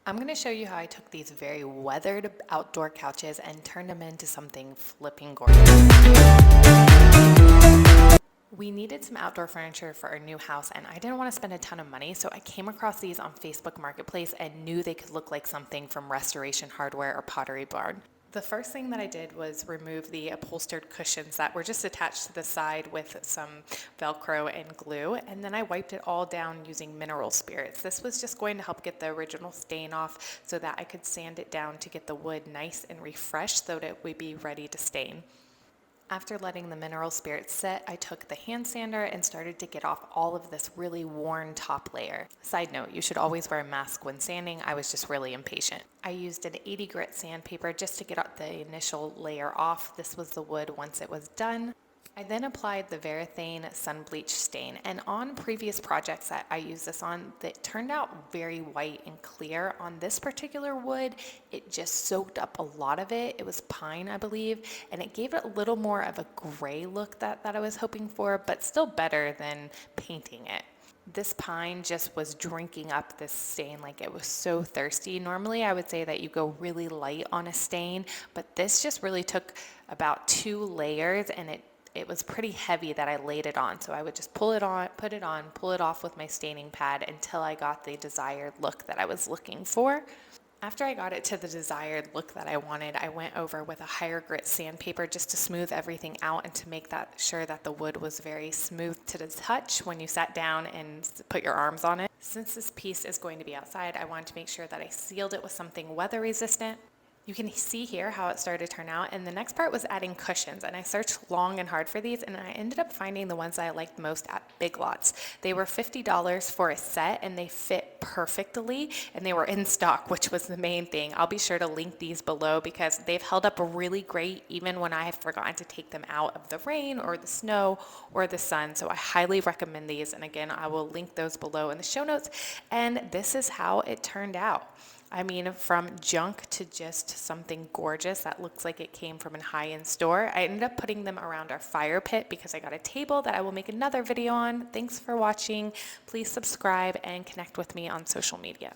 I'm going to show you how I took these very weathered outdoor couches and turned them into something flipping gorgeous. We needed some outdoor furniture for our new house and I didn't want to spend a ton of money, so I came across these on Facebook Marketplace and knew they could look like something from Restoration Hardware or Pottery Barn. The first thing that I did was remove the upholstered cushions that were just attached to the side with some Velcro and glue, and then I wiped it all down using mineral spirits. This was just going to help get the original stain off so that I could sand it down to get the wood nice and refreshed so that it would be ready to stain. After letting the mineral spirits set, I took the hand sander and started to get off all of this really worn top layer. Side note, you should always wear a mask when sanding. I was just really impatient. I used an 80 grit sandpaper just to get the initial layer off. This was the wood once it was done. I then applied the Varathane SUNBLEACH stain, and on previous projects that I used this on, that turned out very white and clear. On this particular wood, it just soaked up a lot of it. It was pine, I believe, and it gave it a little more of a gray look that I was hoping for, but still better than painting it. This pine just was drinking up this stain like it was so thirsty. Normally I would say that you go really light on a stain, but this just really took about 2 layers and it was pretty heavy that I laid it on. So I would just pull it on, put it on, pull it off with my staining pad until I got the desired look that I was looking for. After I got it to the desired look that I wanted, I went over with a higher grit sandpaper just to smooth everything out and to make sure that the wood was very smooth to the touch when you sat down and put your arms on it. Since this piece is going to be outside, I wanted to make sure that I sealed it with something weather resistant. You can see here how it started to turn out, and the next part was adding cushions, and I searched long and hard for these, and I ended up finding the ones that I liked most at Big Lots. They were $50 for a set, and they fit perfectly, and they were in stock, which was the main thing. I'll be sure to link these below because they've held up really great even when I have forgotten to take them out of the rain or the snow or the sun, so I highly recommend these, and again, I will link those below in the show notes, and this is how it turned out. I mean, from junk to just something gorgeous that looks like it came from a high-end store. I ended up putting them around our fire pit because I got a table that I will make another video on. Thanks for watching. Please subscribe and connect with me on social media.